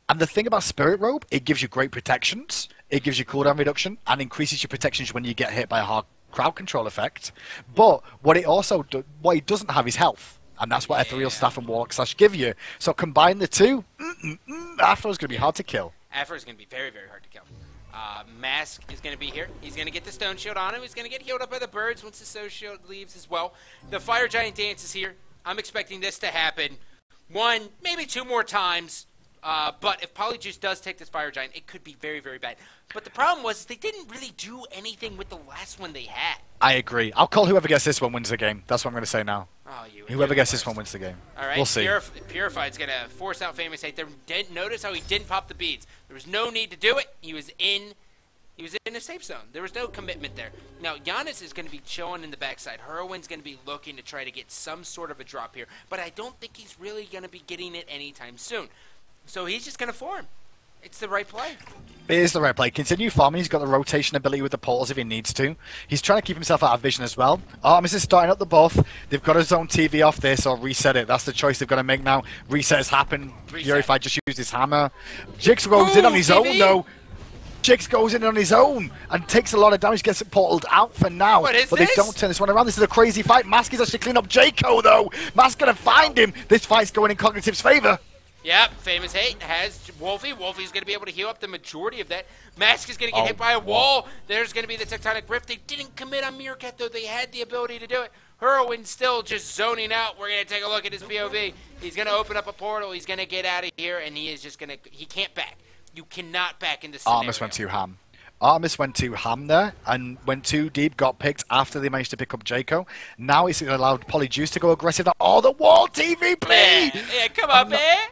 And the thing about Spirit Robe, it gives you great protections, it gives you cooldown reduction, and increases your protections when you get hit by a hard crowd control effect. But what it doesn't have is health. And that's what Ethereal Staff and Warlock Slash give you. So combine the two, Afro's going to be hard to kill. Afro's going to be very, very hard to kill. Mask is going to be here. He's going to get the Stone Shield on him. He's going to get healed up by the birds once the Stone Shield leaves as well. The Fire Giant dance is here. I'm expecting this to happen 1, maybe 2 more times. But if Polyjuice does take this Fire Giant, it could be very, very bad. But the problem was they didn't really do anything with the last one they had. I agree. I'll call whoever gets this one wins the game. That's what I'm going to say now. Oh, whoever gets this one wins the game. All right. We'll see. Purified's going to force out Famous Hate. Notice how he didn't pop the beads. There was no need to do it. He was in a safe zone. There was no commitment there. Now, Giannis is going to be chilling in the backside. Heroin's going to be looking to try to get some sort of a drop here. But I don't think he's really going to be getting it anytime soon. So he's just going to farm. It's the right play. It is the right play. Continue farming. He's got the rotation ability with the portals if he needs to. He's trying to keep himself out of vision as well. Armis is starting up the buff. They've got to zone TV off this or reset it. That's the choice they've got to make now. Reset has happened. Purified just used his hammer. Jix goes in on his own, though. Jix goes in on his own and takes a lot of damage, gets it portaled out for now. But they don't turn this one around. This is a crazy fight. Mask is actually cleaning up Jayco, though. Mask going to find him. This fight's going in Cognitive's favor. Yep, Famous Hate has Wolfie. Wolfie's going to be able to heal up the majority of that. Mask is going to get hit by a wall. There's going to be the Tectonic Rift. They didn't commit on Meerkat, though. They had the ability to do it. Heroin still just zoning out. We're going to take a look at his POV. He's going to open up a portal. He's going to get out of here, and he is just going to... He can't back. You cannot back in this scenario. Armis went too ham. Armis went too ham there and went too deep, got picked after they managed to pick up Jayco. Now he's allowed Polyjuice to go aggressive. Oh, the wall TV, please! Yeah, come on, man.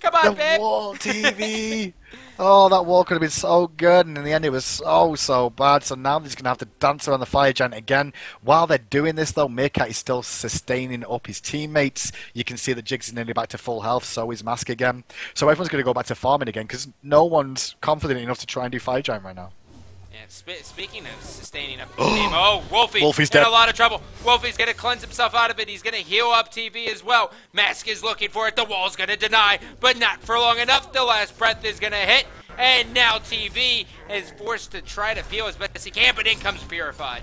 Come on, babe. The wall TV. Oh, that wall could have been so good, and in the end it was so bad. So now they're just going to have to dance around the Fire Giant again. While they're doing this, though, Meerkat is still sustaining up his teammates. You can see that Jigs is nearly back to full health, so is Mask again. So everyone's going to go back to farming again, because no one's confident enough to try and do Fire Giant right now. Yeah, speaking of sustaining up the team, Wolfie's in a lot of trouble. Wolfie's going to cleanse himself out of it. He's going to heal up TV as well. Mask is looking for it. The wall's going to deny, but not for long enough. The last breath is going to hit, and now TV is forced to try to heal as best as he can, but in comes Purified.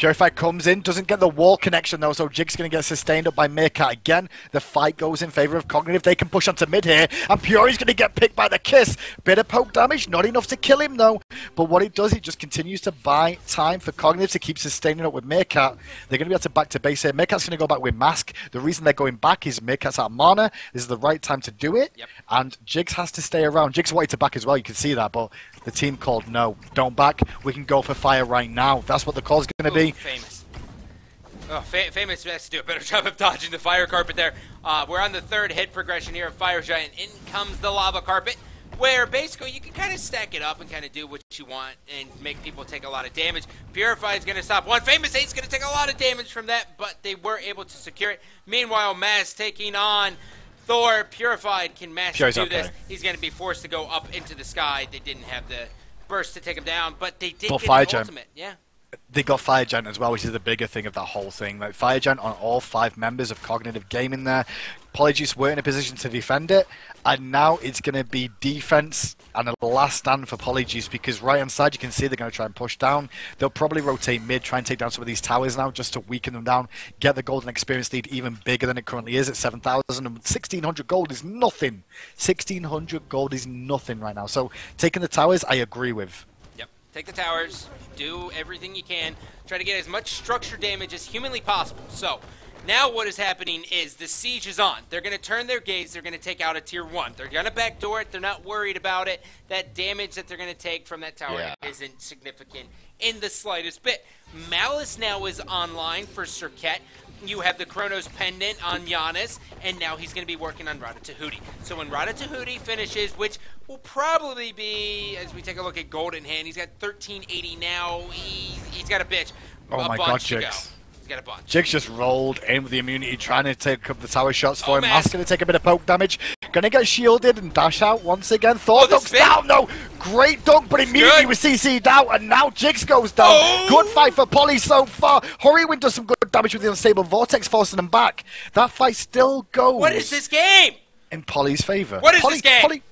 Purify comes in, doesn't get the wall connection though, so Jig's going to get sustained up by Meerkat again. The fight goes in favour of Cognitive. They can push onto mid here, and Puri's going to get picked by the kiss. Bit of poke damage, not enough to kill him though. But what it does, it just continues to buy time for Cognitive to keep sustaining up with Meerkat. They're going to be able to back to base here. Meerkat's going to go back with Mask. The reason they're going back is Meerkat's out of mana. This is the right time to do it. Yep. And Jigs has to stay around. Jigs wanted to back as well, you can see that, but the team called no, don't back. We can go for fire right now. That's what the call's going to be. Famous. Oh, Famous has to do a better job of dodging the fire carpet there. We're on the third hit progression here of Fire Giant. In comes the lava carpet, where basically you can kind of stack it up and kind of do what you want and make people take a lot of damage. Purify is going to stop one. Famous 8's going to take a lot of damage from that, but they were able to secure it. Meanwhile, Mass taking on Thor. Purified. Can Mass do this? He's going to be forced to go up into the sky. They didn't have the burst to take him down, but they did get the ultimate. Yeah. They got Fire Giant as well, which is the bigger thing of that whole thing. Like Fire Giant on all 5 members of Cognitive Gaming there. Polyjuice were in a position to defend it, and now it's going to be defense and a last stand for Polyjuice, because right on side you can see they're going to try and push down. They'll probably rotate mid, try and take down some of these towers now just to weaken them down, get the golden experience lead even bigger than it currently is at 7,000, and 1,600 gold is nothing. 1,600 gold is nothing right now. So taking the towers, I agree with. Take the towers, do everything you can, try to get as much structure damage as humanly possible. So, now what is happening is the siege is on. They're going to turn their gaze, they're going to take out a tier 1. They're going to backdoor it, they're not worried about it. That damage that they're going to take from that tower isn't significant in the slightest bit. Malice now is online for Serket. You have the Chronos Pendant on Giannis, and now he's going to be working on Ratatouille. So when Ratatouille finishes, which will probably be, as we take a look at Gold in hand, he's got 1380 now. He's got a bitch. Oh my god, Jigs. He's got a bunch. Jigs just rolled in with the immunity, trying to take up the tower shots for him. Mask's going to take a bit of poke damage. Going to get shielded and dash out once again. Thor dunks down, though. Great dunk, but immediately was CC'd out, and now Jigs goes down. Oh. Good fight for Poly so far. Hurrywin does some good damage with the unstable Vortex, forcing them back. That fight still goes. What is this game? In Poly's favour. What is this game?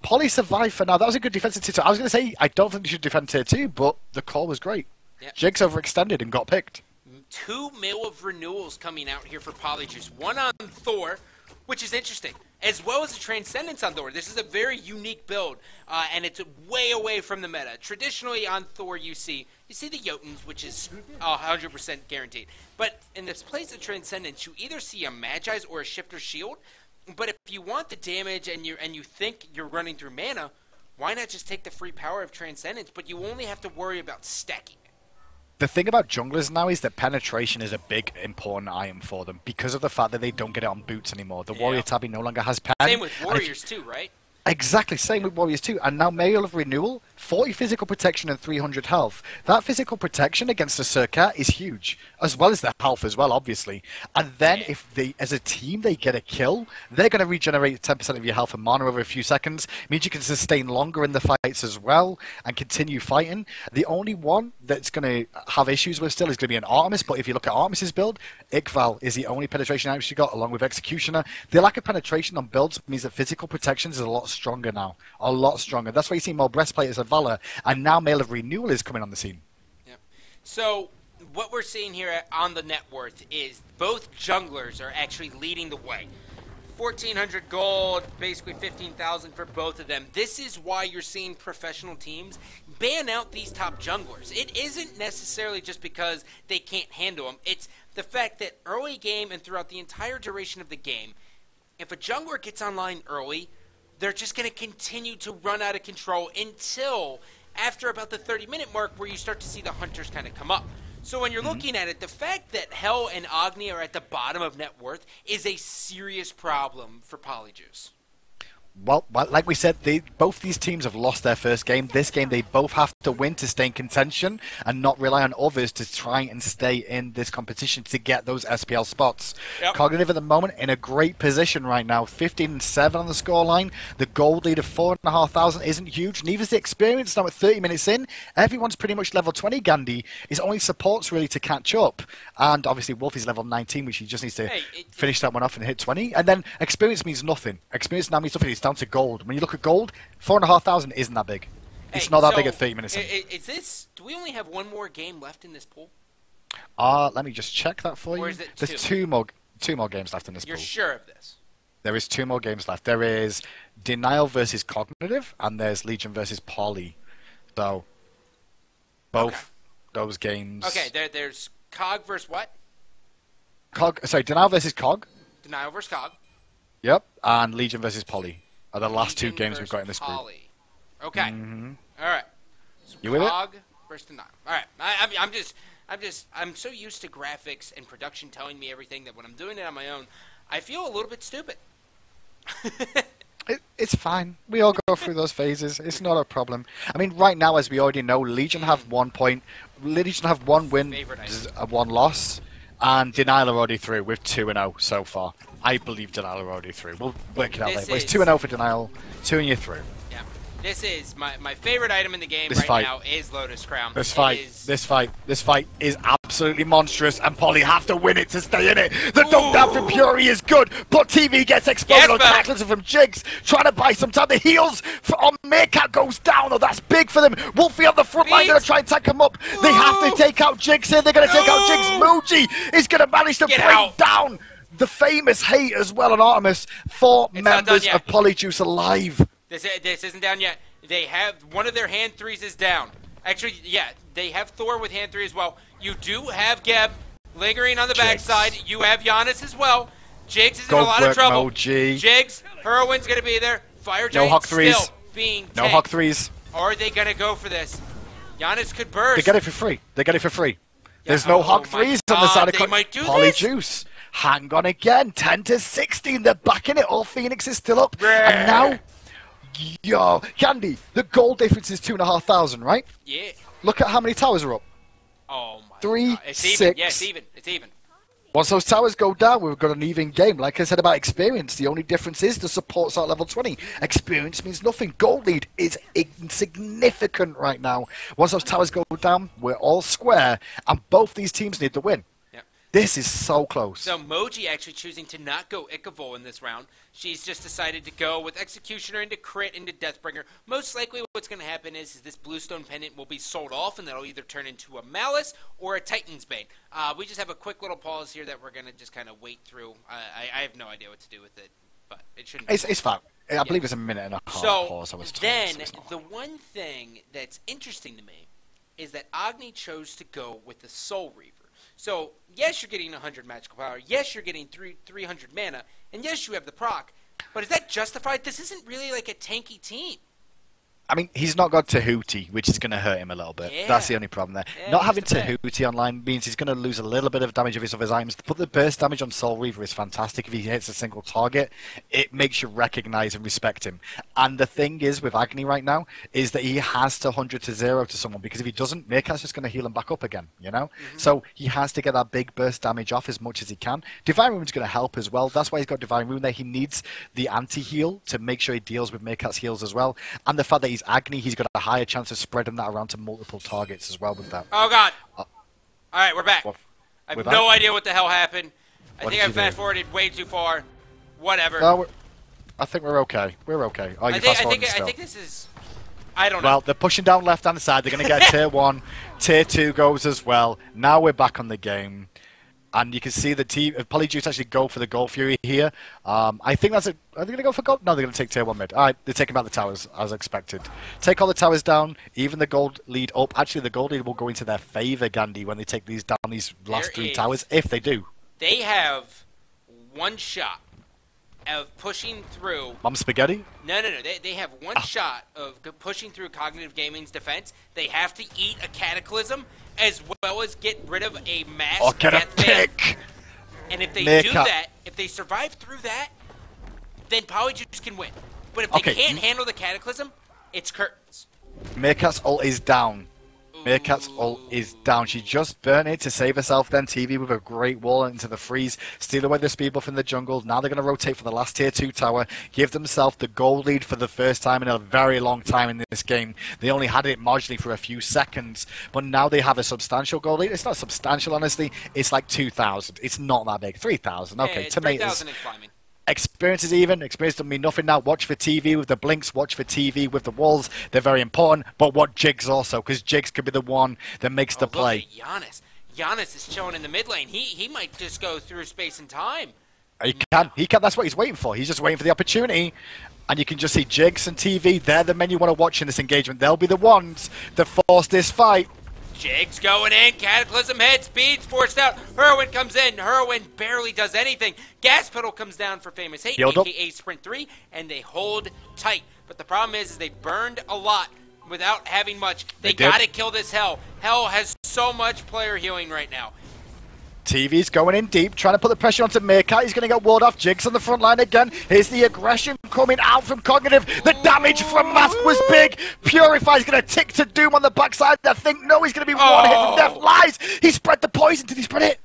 Poly survived for now. That was a good defense in tier 2. I was going to say, I don't think they should defend tier 2, but the call was great. Yep. Jigs overextended and got picked. 2 mil of renewals coming out here for Polyjuice. One on Thor, which is interesting, as well as a Transcendence on Thor. This is a very unique build, and it's way away from the meta. Traditionally on Thor, you see the Jotuns, which is 100% guaranteed. But in this place of Transcendence, you either see a Magi's or a Shifter Shield. But if you want the damage and you think you're running through mana, why not just take the free power of Transcendence? But you only have to worry about stacking. The thing about junglers now is that penetration is a big, important item for them because of the fact that they don't get it on boots anymore. The Warrior Tabby no longer has pen. Same with Warriors too, right? Exactly, same with Warriors too. And now Mail of Renewal, 40 physical protection and 300 health. That physical protection against the Serkat is huge, as well as the health as well, obviously. And then if they, as a team, they get a kill, they're going to regenerate 10% of your health and mana over a few seconds. It means you can sustain longer in the fights as well and continue fighting. The only one that's going to have issues with still is going to be an Artemis, but if you look at Artemis's build, Iqval is the only penetration item she got, along with Executioner. The lack of penetration on builds means that physical protection is a lot stronger now. A lot stronger. That's why you see more breastplates of Valor, and now Mail of Renewal is coming on the scene. Yep. So what we're seeing here on the net worth is both junglers are actually leading the way. 1,400 gold, basically 15,000 for both of them. This is why you're seeing professional teams ban out these top junglers. It isn't necessarily just because they can't handle them. It's the fact that early game and throughout the entire duration of the game, if a jungler gets online early, they're just going to continue to run out of control until after about the 30-minute mark where you start to see the hunters kind of come up. So when you're looking at it, the fact that Hell and Agni are at the bottom of net worth is a serious problem for Polyjuice. Well, like we said, both these teams have lost their first game. This game, they both have to win to stay in contention and not rely on others to try and stay in this competition to get those SPL spots. Yep. Cognitive at the moment in a great position right now, 15-7 on the scoreline. The gold lead of 4,500 isn't huge. Neither is the experience. Now at 30 minutes in, everyone's pretty much level 20. Gandhi is only supports really to catch up, and obviously Wolf is level 19, which he just needs to finish that one off and hit 20. And then experience means nothing. Experience now means nothing. It's down to gold. When you look at gold, 4,500 isn't that big. It's not that big at 30 minutes in. Is this? Do we only have one more game left in this pool? Let me just check that for you. Or is it There's two? two more games left in this You're pool. sure of this? There is two more games left. There is Denial versus Cognitive, and there's Legion versus Poly. So, both those games. Okay, there's Cog versus what? Denial versus Cog. Denial versus Cog. Yep, and Legion versus Poly are the last two Legion games we've got in versus this group. Poly. Okay. Mm-hmm. All right. So You with it? Cog versus Denial. All right. I'm so used to graphics and production telling me everything that when I'm doing it on my own, I feel a little bit stupid. It's fine. We all go through those phases. It's not a problem. I mean, right now, as we already know, Legion have 1 point. Legion have 1 win, and 1 loss, and Denial are already through with 2-0 so far. I believe Denial are already through. We'll work it out later. It's 2-0 for Denial, 2 and you're through. Yeah. This is my favorite item in the game now is Lotus Crown. This fight is absolutely monstrous, and Poly have to win it to stay in it. The dunk down from Fury is good, but TV gets exploded on tackles from Jigs, trying to buy some time. The heels on Meerkat goes down, that's big for them. Wolfie on the front line, going to try and tack him up. They have to take out Jigs here. They're going to take out Jigs. Muji is going to manage to break down the famous hate as well on Artemis. 4 members of Polyjuice alive. This isn't down yet. They have one of their hand threes is down. Actually, yeah, they have Thor with hand 3 as well. You do have Geb lingering on the backside. You have Giannis as well. Jigs is in a lot of trouble. Jigs, Heroine's going to be there. Fire Giant still being tanked. No Hawk 3s. Are they going to go for this? Giannis could burst. They get it for free. There's no Hawk 3s on the side of Polyjuice. Hang on again. 10-16. They're backing it. All Phoenix is still up. And now... Yo, Candy, the goal difference is 2,500, right? Yeah. Look at how many towers are up. Oh my 3, God. It's 6. even. Yeah, it's even. Once those towers go down, we've got an even game. Like I said about experience, the only difference is the support's at level 20. Experience means nothing. Goal lead is insignificant right now. Once those towers go down, we're all square, and both these teams need to win. This is so close. So Moji actually choosing to not go Ikavol in this round. She's just decided to go with Executioner into Crit into Deathbringer. Most likely what's going to happen is this Bluestone Pendant will be sold off, and that'll either turn into a Malice or a Titan's Bane. We just have a quick little pause here that we're going to just kind of wait through. I have no idea what to do with it, but it shouldn't be. It's fine. I believe it's a minute and a half pause. Then the one thing that's interesting to me is that Agni chose to go with the Soul Reaver. So, yes, you're getting 100 magical power. Yes, you're getting 300 mana. And yes, you have the proc. But is that justified? This isn't really like a tanky team. I mean, he's not got Tahuti, which is going to hurt him a little bit. Yeah. That's the only problem there. Yeah, Not having Tahuti online means he's going to lose a little bit of damage of his items. But the burst damage on Soul Reaver is fantastic. If he hits a single target, it makes you recognize and respect him. And the thing is with Agni right now is that he has to 100 to 0 to someone, because if he doesn't, Meerkat's just going to heal him back up again, you know? So he has to get that big burst damage off as much as he can. Divine Rune's going to help as well. That's why he's got Divine Rune there. He needs the anti-heal to make sure he deals with Meerkat's heals as well. And the fact that he's Agni, he's got a higher chance of spreading that around to multiple targets as well with that. Oh, God. All right, we're back. I have no idea what the hell happened. I think I fast-forwarded way too far. Whatever. No, I think we're okay. We're okay. Oh, you fast-forwarded still. I think this is... I don't know. Well, they're pushing down left-hand side. They're going to get Tier 1. Tier 2 goes as well. Now we're back on the game. And you can see the team, Polyjuice actually go for the Gold Fury here. I think that's a... Are they going to go for gold? No, they're going to take Tier 1 mid. Alright, they're taking back the towers, as expected. Take all the towers down, even the gold lead up. Actually, the gold lead will go into their favor, Gandhi, when they take these down, these last 3 towers, if they do. They have one shot of pushing through... Mom Spaghetti? No. They have one shot of pushing through Cognitive Gaming's defense. They have to eat a Cataclysm, as well as get rid of a mass death pick. And if they do that, if they survive through that, then Polyjuice can win. But if they can't handle the Cataclysm, it's curtains. Meerkat's ult is down. Meerkat's ult is down. She just burnt it to save herself then. TV with a great wall into the freeze. Steal away the speed buff in the jungle. Now they're going to rotate for the last tier 2 tower. Give themselves the gold lead for the first time in a very long time in this game. They only had it marginally for a few seconds. But now they have a substantial gold lead. It's not substantial, honestly. It's like 2,000. It's not that big. 3,000. Okay, tomatoes. 3,000 and climbing. Experience is even. Experience doesn't mean nothing now. Watch for TV with the blinks. Watch for TV with the walls. They're very important. But what Jigs also, because Jigs could be the one that makes the play. Look at Giannis. Giannis is chilling in the mid lane. He might just go through space and time. He can. He can. That's what he's waiting for. He's just waiting for the opportunity. And you can just see Jigs and TV. They're the men you want to watch in this engagement. They'll be the ones that force this fight. Jigs going in. Cataclysm hits. Speed's forced out. Herwin comes in. Herwin barely does anything. Gas pedal comes down for Famous Hate, a.k.a. Sprint 3, and they hold tight. But the problem is they burned a lot without having much. They got to kill this Hell. Hell has so much player healing right now. TV's going in deep, trying to put the pressure onto Meerkat. He's going to get walled off. Jigs on the front line again. Here's the aggression coming out from Cognitive. The damage from Mask was big. Purify's going to tick to doom on the backside. I think, no, he's going to be one hit from Death. Lies. He spread the poison. Did he spread it?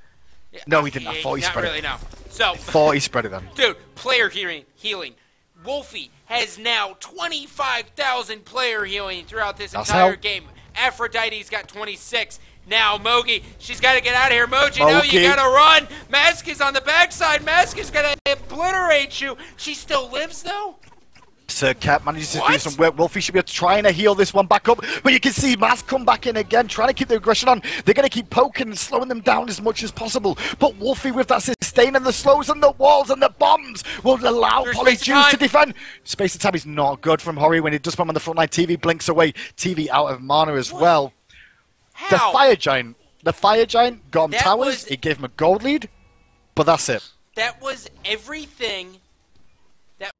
Yeah, no, he didn't. I thought he spread it. No. So, I thought he spread it then. Dude, player healing. Wolfie has now 25,000 player healing throughout this entire game. Aphrodite's got 26. Now, Mogi, she's got to get out of here. Mogi, no, you got to run. Mask is on the backside. Mask is going to obliterate you. She still lives, though? Sir Cat manages to do some work. Wolfie should be trying to heal this one back up. But you can see Mask come back in again, trying to keep the aggression on. They're going to keep poking and slowing them down as much as possible. But Wolfie, with that sustain and the slows and the walls and the bombs, will allow Polyjuice to defend. Space of time is not good from Hori when he does bomb on the front line. TV blinks away. TV out of mana as well. How? The Fire Giant got him towers, it gave him a gold lead, but that's it. That was everything that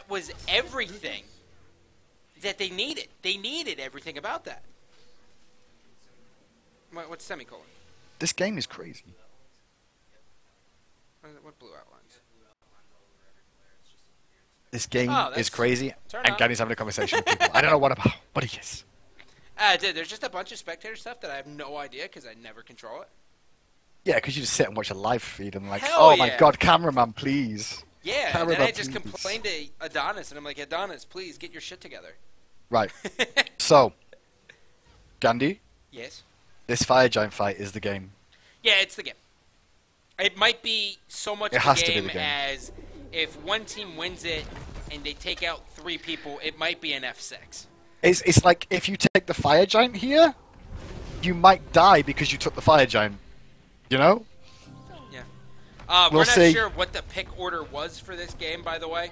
they needed. They needed everything about that. What's semicolon? This game is crazy. What blue outlines? This game is crazy, and Danny's having a conversation with people. I don't know what about, but he is. Dude, there's just a bunch of spectator stuff that I have no idea because I never control it. Yeah, because you just sit and watch a live feed and like, my god, cameraman, please. Yeah, cameraman, and then I just complained to Adonis, and I'm like, Adonis, please get your shit together. Right. So, Gandhi? Yes? This Fire Giant fight is the game. Yeah, it's the game. It might be so much of the game as if one team wins it and they take out 3 people, it might be an F6. It's like if you take the Fire Giant here, you might die because you took the Fire Giant. You know? Yeah. We're not sure what the pick order was for this game, by the way.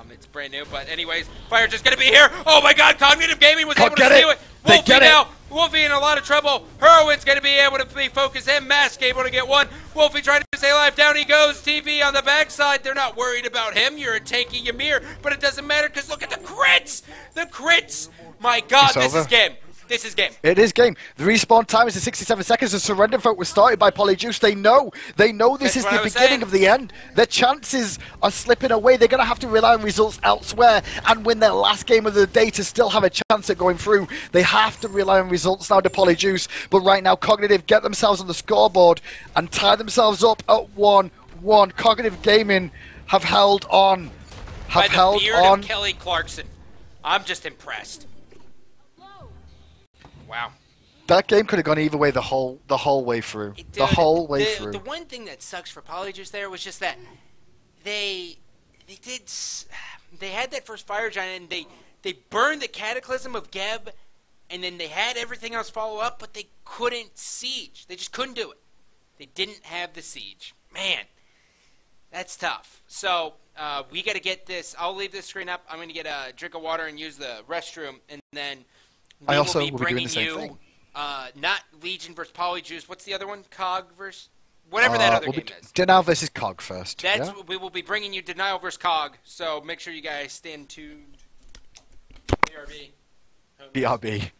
It's brand new, but anyways, Fire just gonna be here. Oh my God, Cognitive Gaming was able to steal it. Wolfie now. Wolfie in a lot of trouble. Herwin's gonna be able to be focused in. Mask able to get one. Wolfie trying to stay alive. Down he goes. TV on the backside. They're not worried about him. You're a tanky Ymir, but it doesn't matter because look at the crits. The crits. My God, this is game. This is game. It is game. The respawn time is at 67 seconds. The surrender vote was started by Polyjuice. They know this is the beginning of the end. Their chances are slipping away. They're going to have to rely on results elsewhere and win their last game of the day to still have a chance at going through. They have to rely on results now to Polyjuice. But right now, Cognitive get themselves on the scoreboard and tie themselves up at 1-1. Cognitive Gaming have held on. By the beard of Kelly Clarkson. I'm just impressed. Wow. That game could have gone either way the whole way through. Dude, the whole way through. The one thing that sucks for Polyjuice there was just that they had that first Fire Giant and they burned the Cataclysm of Geb and then they had everything else follow up, but they couldn't siege. They just couldn't do it. They didn't have the siege. Man, that's tough. So we got to get this. I'll leave this screen up. I'm going to get a drink of water and use the restroom, and then we will be bringing you not Legion versus Polyjuice. What's the other one? Cog versus whatever that other game is. Denial versus Cog first. We will be bringing you Denial versus Cog. So make sure you guys stand tuned. BRB. BRB.